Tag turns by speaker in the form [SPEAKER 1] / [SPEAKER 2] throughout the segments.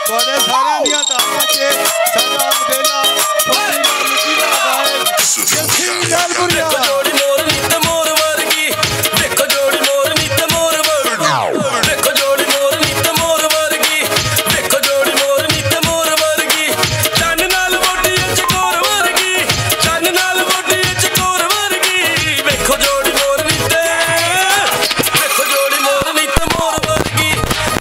[SPEAKER 1] ਤੁਹਾਡੇ ਸਾਰਿਆਂ ਦੀਆਂ ਤਾਲੀਆਂ 'ਚ ਸਾਡਾ ਬੇਲਾ ਤੁਹਾਡੀ ਨਾਲ ਲੁਕੀਲਾ ਗਾਏ ਜੱਸੀ ਲਾਲਪੁਰੀਆ
[SPEAKER 2] ਜੋੜੀ ਮੋਰ ਨਿੱਤ ਮੋਰ ਵਰਗੀ ਦੇਖੋ ਜੋੜੀ ਮੋਰ ਨਿੱਤ ਮੋਰ ਵਰਗੀ ਦੇਖੋ ਜੋੜੀ ਮੋਰ ਨਿੱਤ ਮੋਰ ਵਰਗੀ ਦੇਖੋ ਜੋੜੀ ਮੋਰ ਨਿੱਤ ਮੋਰ ਵਰਗੀ ਚੰਨ ਨਾਲ ਮੋਢੀ ਚਕੋਰ ਵਰਗੀ ਚੰਨ ਨਾਲ ਮੋਢੀ ਚਕੋਰ ਵਰਗੀ ਵੇਖੋ ਜੋੜੀ ਮੋਰ ਨਿੱਤ ਦੇਖੋ ਜੋੜੀ ਮੋਰ ਨਿੱਤ ਮੋਰ ਵਰਗੀ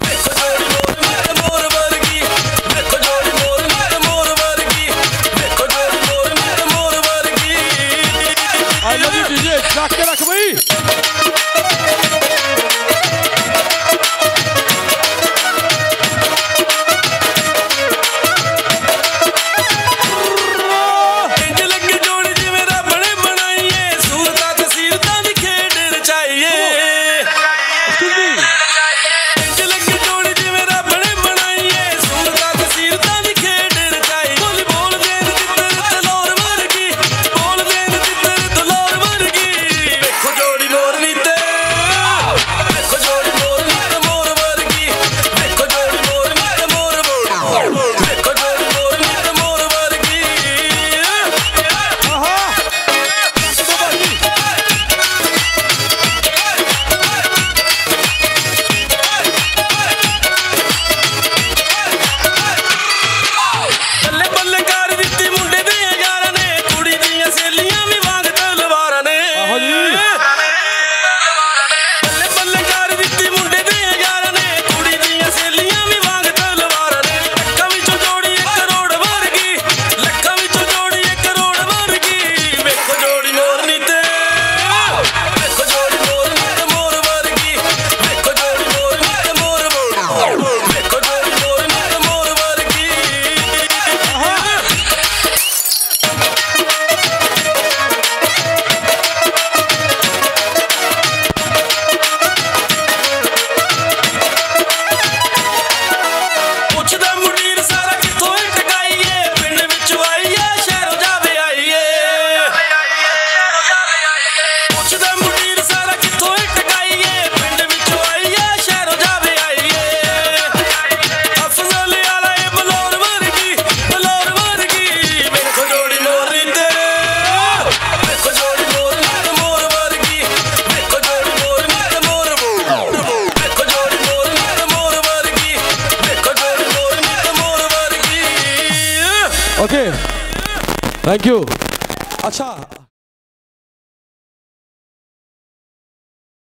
[SPEAKER 2] ਦੇਖੋ ਜੋੜੀ ਮੋਰ ਨਿੱਤ ਮੋਰ ਵਰਗੀ ਦੇਖੋ ਜੋੜੀ ਮੋਰ ਨਿੱਤ ਮੋਰ ਵਰਗੀ ਦੇਖੋ ਜੋੜੀ ਮੋਰ ਨਿੱਤ ਮੋਰ ਵਰਗੀ
[SPEAKER 1] I love you DJ ਚੱਕ ਕੇ ਰੱਖ ਬਈ
[SPEAKER 2] ਇੰਜ ਲੱਗੇ ਜੋੜੀ ਜਿਵੇਂ ਰੱਬ ਨੇ ਬਣਾਈਏ ਸੂਰਤਾਂ ਤਸੀਰਤਾਂ ਦੀ ਖੇਡ ਰਚਾਈਏ ਇੰਜ ਲੱਗੇ ਜੋੜੀ ਜਿਵੇਂ ਰੱਬ ਨੇ ਬਣਾਈਏ ਸੂਰਤਾਂ ਤਸੀਰਤਾਂ ਦੀ ਖੇਡ ਰਚਾਈ ਬੋਲ ਬੋਲ ਦੇ ਤਿੱਤਰ ਤਲੋਰ ਵਰਗੀ ਬੋਲ ਦੇ ਤਿੱਤਰ ਤਲੋਰ ਵਰਗੀ ਵੇਖੋ ਜੋੜੀ ਮੋਰ ਨੀਤੇ ਵੇਖੋ ਜੋੜੀ ਮੋਰ ਨੀਤ ਮੋਰ ਵਰਗੀ ਵੇਖੋ ਜੋੜੀ ਮੋਰ ਨੀਤ ਮੋਰ ਵੇਖੋ ਜੋੜੀ ਮੋਰ ਨੀਤ ਮੋਰ ਵਰਗੀ
[SPEAKER 1] ਆਹਾ
[SPEAKER 2] ਬੱਲੇ ਬੱਲੇ ਕਰ ਦਿੱਤੀ ਮੁੰਡੇ ਦੇ ਯਾਰਾਂ ਨੇ ਕੁੜੀ ਦੀਆਂ ਸਹੇਲੀਆਂ ਵੀ ਵਾਂਗ ਤਲਵਾਰਾਂ ਨੇ
[SPEAKER 1] ਆਹੋ ਜੀ
[SPEAKER 2] ਬੱਲੇ ਬੱਲੇ ਕਰ ਦਿੱਤੀ ਮੁੰਡੇ ਦੇ ਯਾਰਾਂ ਨੇ ਕੁੜੀ ਦੀਆਂ ਸਹੇਲੀਆਂ ਵੀ ਵਾਂਗ ਤਲਵਾਰਾਂ ਨੇ ਲੱਖਾਂ ਵਿੱਚੋਂ ਜੋੜੀ 1 ਕਰੋੜ ਵਰਗੀ ਲੱਖਾਂ ਵਿੱਚੋਂ ਜੋੜੀ 1 ਕਰੋੜ ਵਰਗੀ ਵੇਖੋ ਜੋੜੀ ਮੋਰ ਨੀਤੇ ਵੇਖੋ ਜੋੜੀ ਮੋਰ ਨੀਤ ਮੋਰ ਵਰਗੀ ਵੇਖੋ ਜੋੜੀ ਮੋਰ ਨੀਤ ਮੋਰ ਵੇਖੋ ਜੋੜੀ ਮੋਰ ਨੀਤ ਮੋਰ ਵਰਗੀ ਪੁੱਛਦਾ ਮੁੰਡੀਰ ਸਾਰਾ ਕਿੱਥੋਂ ਟਕਾਈਏ ਪਿੰਡ ਵਿੱਚ ਆਈਏ ਸ਼ਹਿਰੋਂ ਜਾਵੇ ਆਈਏ ਪੁੱਛਦਾ ਮੁੰਡੀਰ ਸਾਰਾ ਕਿੱਥੋਂ ਟਕਾਈਏ ਪਿੰਡ ਵਿੱਚ ਆਈਏ ਸ਼ਹਿਰੋਂ ਜਾਵੇ ਆਈਏ ਅਫਜ਼ਲ ਵਾਲਾ ਇਹ ਬਲੌਰ ਵਰਗੀ ਵੇਖੋ ਜੋੜੀ ਮੋਰ ਨੀਤੇ ਵੇਖੋ ਜੋੜੀ ਮੋਰ ਨੀਤ ਮੋਰ ਵਰਗੀ ਵੇਖੋ ਜੋੜੀ ਮੋਰ ਨੀਤ ਮੋਰ ਵੇਖੋ ਜੋੜੀ ਮੋਰ ਨੀਤ ਮੋਰ ਵਰਗੀ ਵੇਖੋ ਜੋੜੀ ਮੋਰ ਨੀਤ ਮੋਰ ਵਰਗੀ
[SPEAKER 1] ਓਕੇ ਥੈਂਕ ਯੂ ਅੱਛਾ